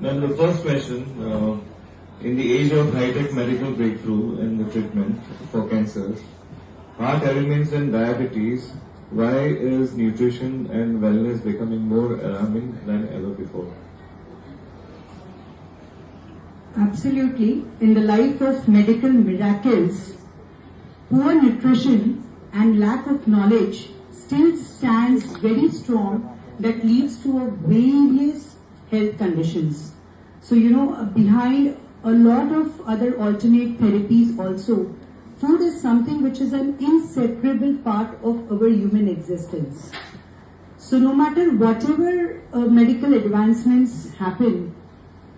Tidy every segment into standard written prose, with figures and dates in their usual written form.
Then the first question, in the age of high-tech medical breakthrough in the treatment for cancers, heart elements and diabetes, why is nutrition and wellness becoming more alarming than ever before? Absolutely. In the life of medical miracles, poor nutrition and lack of knowledge still stands very strong, that leads to a various health conditions. So, behind a lot of other alternate therapies also, food is something which is an inseparable part of our human existence. So no matter whatever medical advancements happen,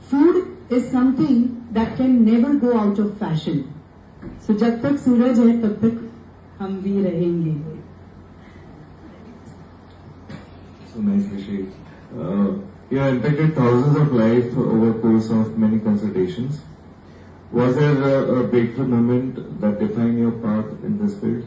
food is something that can never go out of fashion. So जब तक सूरज है तब तक हम भी रहेंगे. So nice, Vishay. You have impacted thousands of lives over the course of many consultations. Was there a breakthrough moment that defined your path in this field?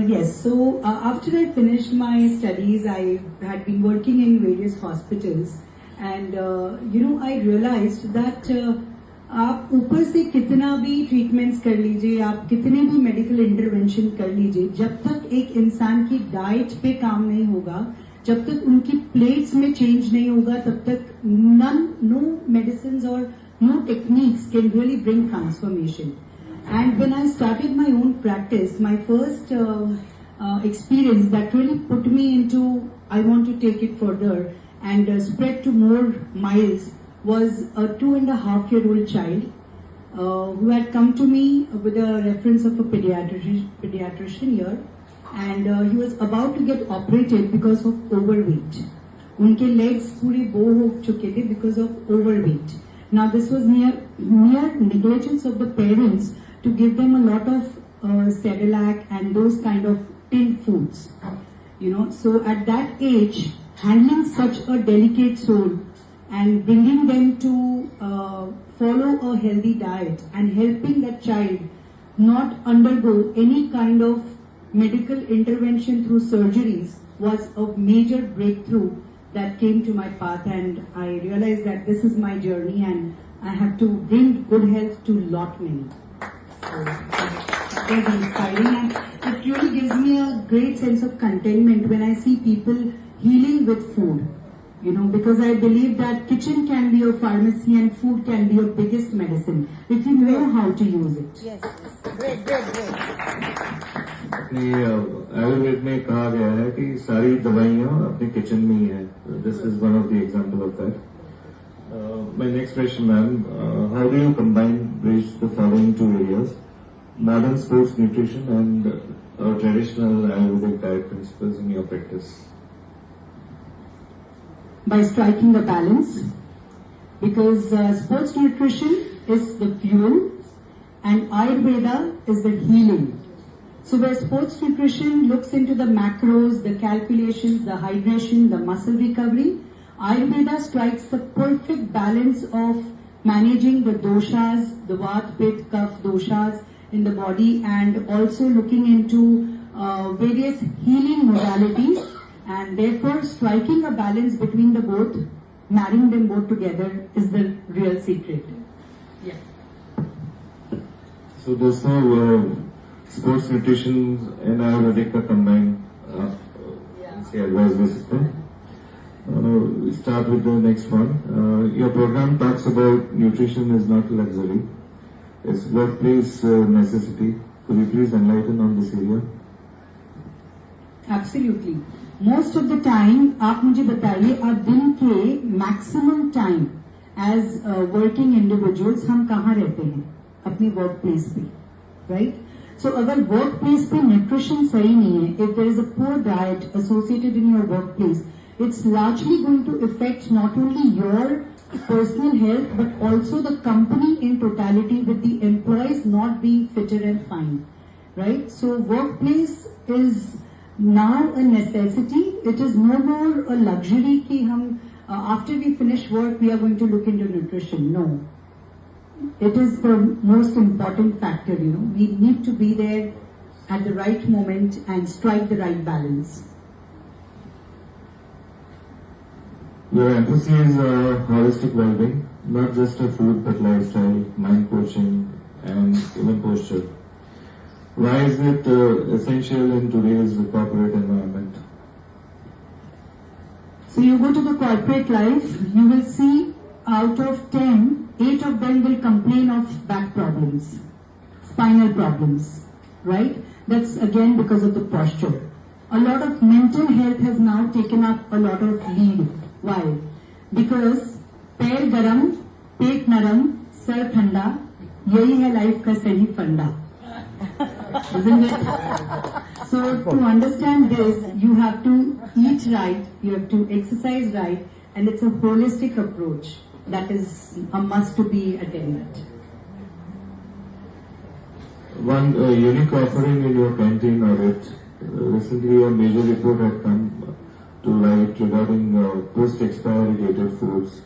Yes. So after I finished my studies, I had been working in various hospitals, and I realized that आप ऊपर से कितना भी treatments कर लीजिए, आप कितने भी मेडिकल इंटरवेंशन कर लीजिए, जब तक एक इंसान की डाइट पे काम नहीं होगा, जब तक उनकी प्लेट्स में चेंज नहीं होगा, तब तक नो मेडिसिन्स और no techniques can really bring transformation. And when I started my own practice, my first experience that really put me into, I want to take it further and spread to more miles, was a 2.5-year-old child who had come to me with a reference of a pediatrician here, and he was about to get operated because of overweight. Unke legs pure bow ho chuke the because of overweight. Now this was near negligence of the parents to give them a lot of Cerelac and those kind of tinned foods. So at that age, handling such a delicate soul and bringing them to follow a healthy diet and helping that child not undergo any kind of medical intervention through surgeries was a major breakthrough that came to my path, and I realized that this is my journey and I have to bring good health to lot many. So that was inspiring, and it really gives me a great sense of contentment when I see people healing with food. Because I believe that kitchen can be a pharmacy and food can be your biggest medicine if you know how to use it. Yes. Great. Ayurveda में कहा गया है कि सारी दवाइयाँ अपने kitchen में ही है. This is one of the example of that. My next question, ma'am, how do you bridge the following two areas: modern sports nutrition and traditional Ayurvedic diet principles in your practice? By striking a balance, because sports nutrition is the fuel and Ayurveda is the healing. So where sports nutrition looks into the macros, the calculations, the hydration, the muscle recovery, Ayurveda strikes the perfect balance of managing the doshas, the Vata, Pitta, Kapha doshas in the body, and also looking into various healing modalities, and therefore striking a balance between the both, marrying them both together is the real secret. Yeah. So दोस्तों, sports nutrition and Ayurvedic का combine से advice दे सकते हैं. We start with the next one. Your program talks about nutrition is not luxury, it's workplace necessity. Could you please enlighten on this area? Absolutely. Most of the time, आप मुझे बताइए, आप दिन के maximum time as working individuals हम कहाँ रहते हैं? अपने workplace पे, right? So अगर workplace पे nutrition सही नहीं है, if there is a poor diet associated in your workplace, it's largely going to affect not only your personal health but also the company in totality, with the employees not being fitter and fine, right? So workplace is now a necessity. It is no more a luxury कि हम after we finish work we are going to look into nutrition. No, it is the most important factor. We need to be there at the right moment and strike the right balance. Your emphasis holistic well-being, not just a food but lifestyle, mind coaching, and even posture. Why is it essential in today's corporate environment? So you go to the corporate life, you will see out of 10, 8 of them will complain of back problems, spinal problems, right? That's again because of the posture. A lot of mental health has now taken up a lot of lead. Why? Because पैर गरम, पेट नरम, sir ठंडा, यही है life का सही फंडा. Isn't it? So to understand this, you have to eat right, you have to exercise right, and it's a holistic approach that is a must to be attended. One unique offering in your canteen audit. Recently a major report had come to light regarding post-expiry dated foods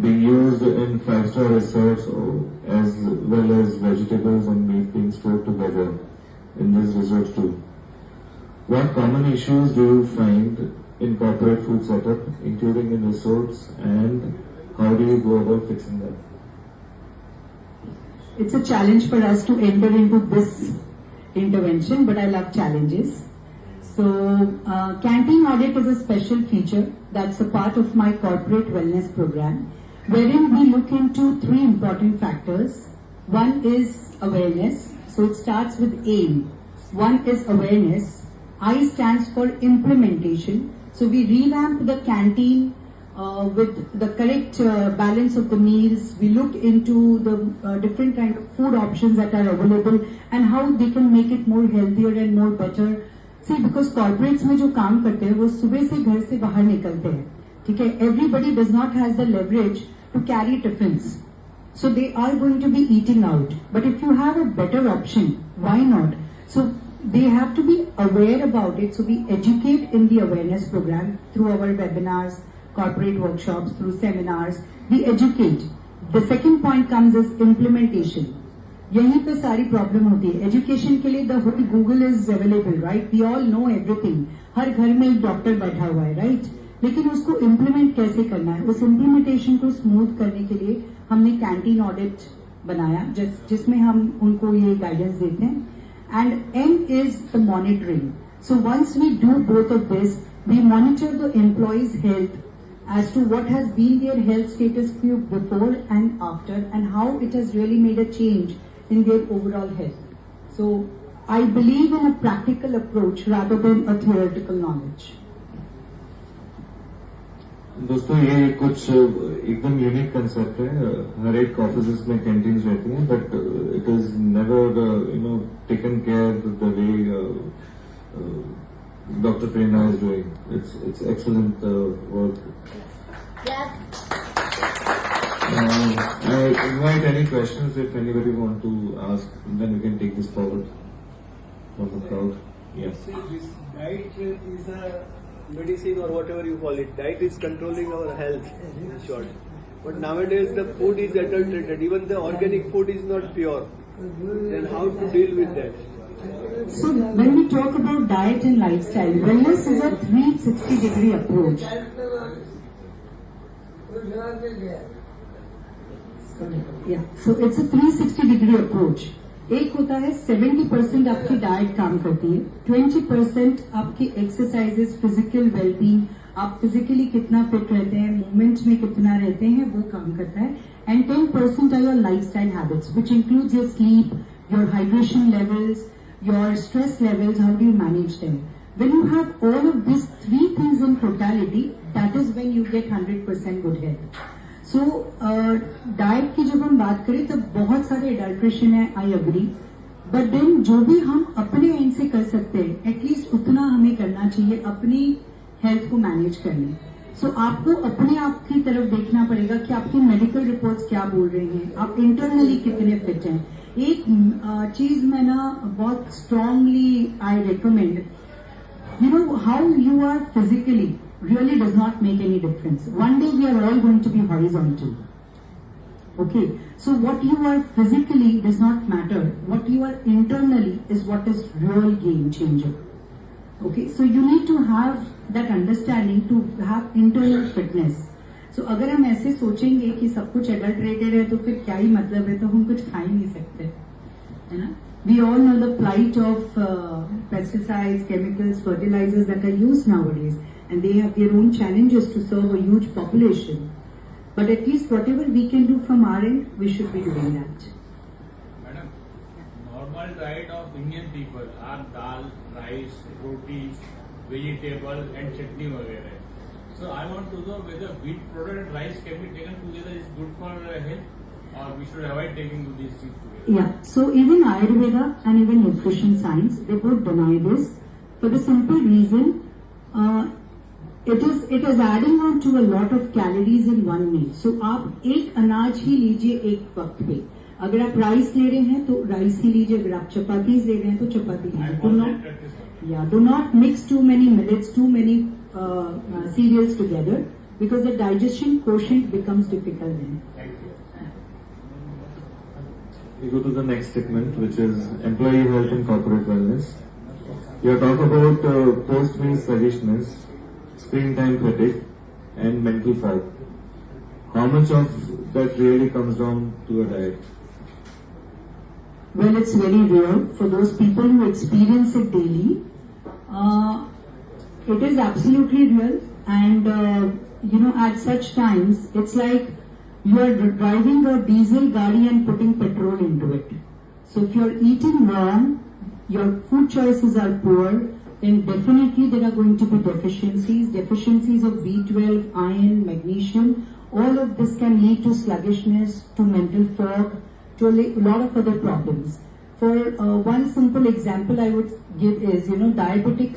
being used in 5-star resorts as well as vegetables and meat being stored together in these resorts too. What common issues do you find in corporate food setup, including in resorts, and how do you go about fixing that? It's a challenge for us to enter into this intervention, but I love challenges. So, canteen audit is a special feature that's a part of my corporate wellness program, wherein we look into 3 important factors. One is awareness, so it starts with aim. One is awareness. I stands for implementation. So we revamp the canteen with the correct balance of the meals. We look into the different kind of food options that are available and how they can make it more healthier and more better. See, because corporates में जो काम करते हैं वो सुबह से घर से बाहर निकलते हैं, ठीक है? Everybody does not has the leverage to carry tiffins, so they are going to be eating out. But if you have a better option, why not? So they have to be aware about it. So we educate in the awareness program through our webinars, corporate workshops, through seminars. We educate. The second point comes as implementation. यहीं पे सारी problem होती है. Education के लिए the whole Google is available, right? We all know everything. हर घर में एक डॉक्टर बैठा हुआ है, राइट? लेकिन उसको इम्प्लीमेंट कैसे करना है, उस इम्प्लीमेंटेशन को स्मूथ करने के लिए हमने कैंटीन ऑडिट बनाया, जिसमें हम उनको ये गाइडेंस देते हैं. And and is the monitoring. So once we do both of this, we monitor the employees health as to what has been their health status before and after, and how it has really made a change in their overall health. So I believe in a practical approach rather than a theoretical knowledge. दोस्तों, ये कुछ एकदम unique concept है. हर एक office में canteens रहती हैं, but it is never taken care the way Dr. Prerna is doing. It's excellent work. I invite any questions if anybody want to ask, then we can take this forward from the crowd. Yes. See, this diet is a medicine or whatever you call it. Diet is controlling our health, in short. But nowadays the food is adulterated. Even the organic food is not pure. Then how to deal with that? So when we talk about diet and lifestyle, wellness is a 360-degree approach. Yeah, so it's a 360-degree approach. एक होता है 70% आपकी diet काम करती है, 20% आपकी exercises, physical wellbeing, आप physically कितना फिट रहते हैं, मूवमेंट में कितना रहते हैं, वो काम करता है. And 10% are your lifestyle habits, which includes your sleep, your hydration levels, your stress levels, how do you manage them? When you have all of these 3 things in totality, that is when you get 100% good health. So, diet की जब हम बात करें तब बहुत सारे adulteration है, I agree, but then जो भी हम अपने एंड से कर सकते हैं, एटलीस्ट उतना हमें करना चाहिए अपनी हेल्थ को मैनेज करने. सो आपको अपने आप की तरफ देखना पड़ेगा कि आपकी मेडिकल रिपोर्ट्स क्या बोल रही हैं, आप इंटरनली कितने फिट हैं. एक चीज मैं ना बहुत strongly I recommend, how you are physically really does not make any difference. One day we are all going to be horizontal. Okay, so what you are physically does not matter. What you are internally is what is real game changer. Okay, so you need to have that understanding to have internal fitness. So अगर हम ऐसे सोचेंगे कि सब कुछ adulterated है तो फिर क्या ही मतलब है, तो हम कुछ खा ही नहीं सकते, है ना? We all know the plight of pesticides, chemicals, fertilizers that are used nowadays, and they have their own challenges to serve a huge population. But at least whatever we can do from our end, we should be doing that. Madam, normal diet of Indian people are dal, rice, roti, vegetable and chutney वगैरह. So I want to know whether wheat product and rice can be taken together is good for health, or we should avoid taking these things together. Yeah, so even Ayurveda and even nutrition science, they both deny this for the simple reason it is adding on to a lot of calories in one meal. So आप एक अनाज ही लीजिए एक वक्त पे. अगर आप rice ले रहे हैं तो राइस ही लीजिए, अगर आप चपाती ले रहे हैं तो चपाती लीजिए. Do not mix too many millets, too many cereals together, because the digestion quotient becomes difficult then. We go to the next segment, which is employee health and corporate wellness. You talk about post-meal sluggishness, screen time fatigue, and mental fog. How much of that really comes down to a diet? Well, it's very real for those people who experience it daily. It is absolutely real, and at such times, it's like you are driving a diesel gadi and putting petrol into it. So if you're eating wrong, your food choices are poor, then definitely there are going to be deficiencies of B12, iron, magnesium. All of this can lead to sluggishness, to mental fog, to a lot of other problems. For one simple example I would give is, diabetic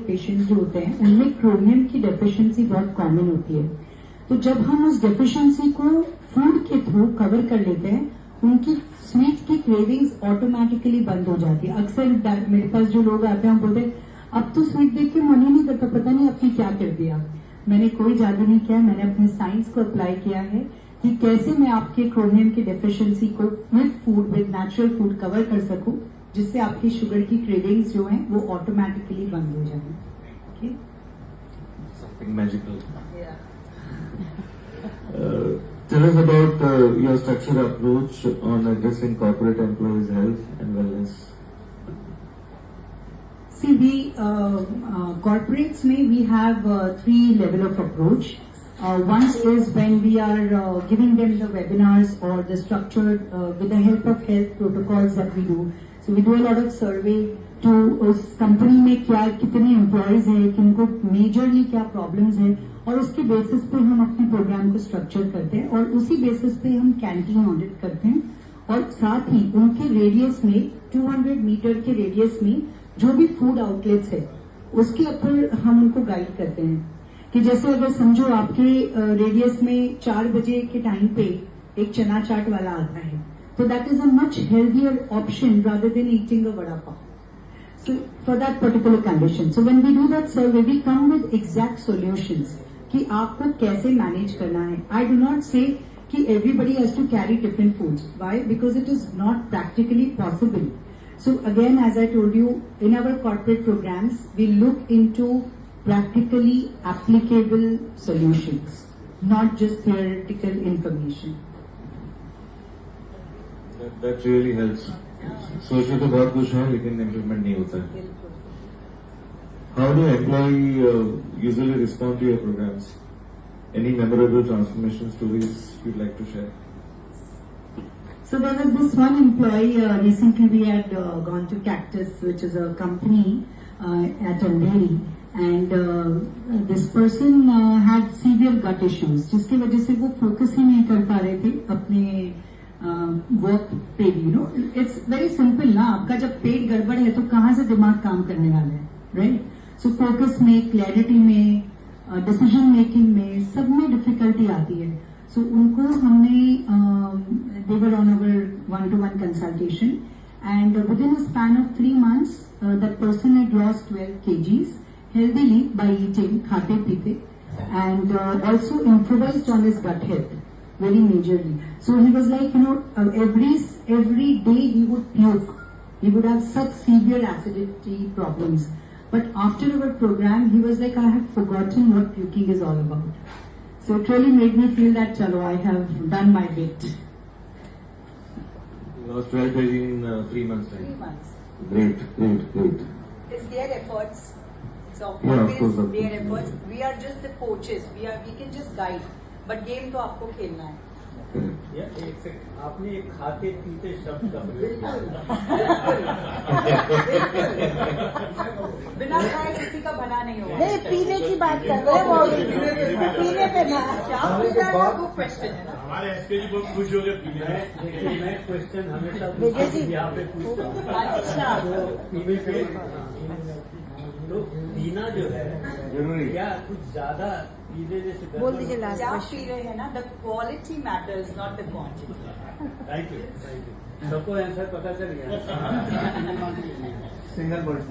patients जो होते हैं, उनमें chromium की deficiency बहुत common होती है. तो जब हम उस deficiency को food के through cover कर लेते हैं, उनकी स्वीट की क्रेविंग्स ऑटोमेटिकली बंद हो जाती है. अक्सर मेरे पास जो लोग आते हैं, हम बोलते हैं अब तो स्वीट देख के मन ही नहीं करता, पता नहीं आपने क्या कर दिया. मैंने कोई जादू नहीं किया, मैंने अपने साइंस को अप्लाई किया है कि कैसे मैं आपके क्रोमियम की डेफिशिएंसी को with food, with natural food cover कर सकूं, जिससे आपकी शुगर की क्रेविंग्स जो हैं वो ऑटोमेटिकली बंद हो जाए. Okay? Something magical. Yeah. Tell us about your structured approach on addressing corporate employees' health and wellness. See, we corporates we have three level of approach. One is when we are giving them the webinars or the structured with the help of health protocols that we do. So we do a lot of survey to उस company में क्या कितने employees है, किनको majorly क्या problems है, और उसके बेसिस पे हम अपने प्रोग्राम को स्ट्रक्चर करते हैं, और उसी बेसिस पे हम कैंटीन ऑडिट करते हैं, और साथ ही उनके रेडियस में 200 मीटर के रेडियस में जो भी फूड आउटलेट्स है उसके ऊपर हम उनको गाइड करते हैं कि जैसे अगर समझो आपके रेडियस में 4 बजे के टाइम पे एक चना चाट वाला आता है, तो that is a much healthier option rather than eating a vada pav. So for that particular condition, so when we do that survey, we come with exact solutions कि आपको कैसे मैनेज करना है. I do not say कि everybody has to carry different foods. Why? Because it is not practically possible. So again, as I told you, in our corporate programs, we look into practically applicable solutions, not just theoretical information. That really helps. सोचो तो बहुत कुछ है लेकिन implement नहीं होता है. How do employee usually respond to your programs? Any memorable transformation stories you'd like to share? So there was this one employee, recently we had gone to Cactus, which is a company at Andheri, and this person had severe gut issues, जिसकी वजह से वो focus ही नहीं कर पा रहे थे अपने वर्क पे भी. इट्स वेरी सिंपल ना, आपका जब पेट गड़बड़ है तो कहाँ से दिमाग काम करने वाला है, राइट? सो फोकस में, क्लैरिटी में, डिसीजन मेकिंग में, सब में डिफिकल्टी आती है. सो उनको हमने they were on our 1-to-1 consultation, and within a span of 3 months that person had lost 12 kgs healthily by eating, खाते पीते, and also improvised on his gut health very majorly. So he was like, every day he would puke. He would have such severe acidity problems. But after our program, he was like, I have forgotten what puking is all about. So it really made me feel that, chalo, I have done my bit. You lost 12 kg in 3 months time. 3 months. Great. It's their efforts. It's Yeah, of course, always their efforts. We are just the coaches. We can just guide. But game तो आपको खेलना है. एक second, आपने एक खाते पीते शब्द का प्रयोग किया. बिना खाए किसी का भला नहीं होगा. नहीं, पीने की बात कर रहे हैं वो पीने पे ना. गुड क्वेश्चन है ना. हमारे एसपी जी बहुत खुश हो गए पीने. मैं क्वेश्चन हमेशा विजय जी यहाँ पे पूछता हूँ. अच्छा. तो पीना जो है जरूरी क्या कुछ ज्यादा पीने जैसे बोल दीजिए लास्ट क्या क्वेश्चन. पी रहे हैं ना, the quality matters not the quantity. Thank you. सबको आंसर पता चल गया. Single word.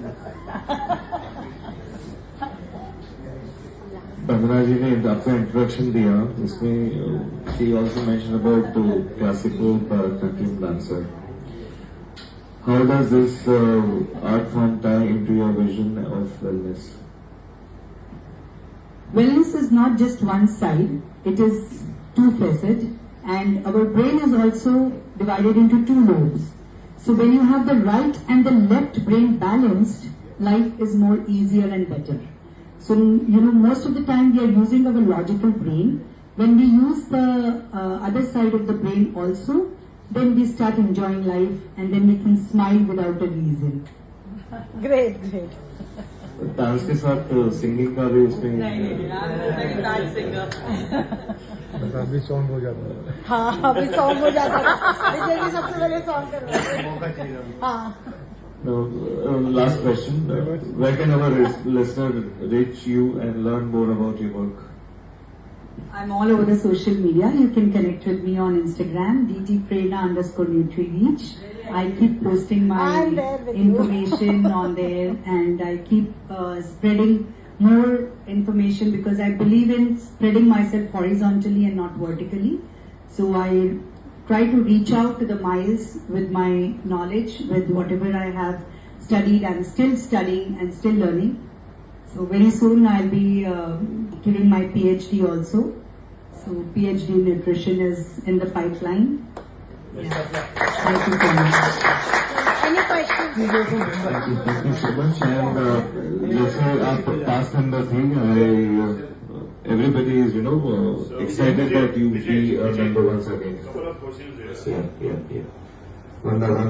बंदना जी ने आपका इंट्रोडक्शन दिया, इसमें she also mentioned about the classical Bharatnatyam dancer. How does this art form tie into your vision of wellness? Wellness is not just one side, it is two-faceted, and our brain is also divided into two lobes. So when you have the right and the left brain balanced, life is more easier and better. So, most of the time we are using our logical brain. When we use the other side of the brain also, then we start enjoying life, and then we can smile without a reason. Great. Dance के साथ singing का भी इसमें नहीं, I'm a very bad singer. अभी song हो जाता है. हाँ, अभी सॉन्ग हो जाता है. विजय जी सबसे पहले सॉन्ग कर रहे हैं. हाँ. Now, last question. Where can our listener reach you and learn more about your work? I'm all over the social media. You can connect with me on Instagram, @Prerna_NutriReach. I keep posting my I'm there with you. information on there, and I keep spreading more information because I believe in spreading myself horizontally and not vertically. So I try to reach out to the miles with my knowledge, with whatever I have studied. I'm still studying and still learning. So very soon I'll be giving my PhD also. So PhD in nutrition is in the pipeline. Yeah. Thank you so much. Any questions? Thank you so much. And जैसे आप past member थे, everybody is excited that you be a member once again. Yeah. Wonderful.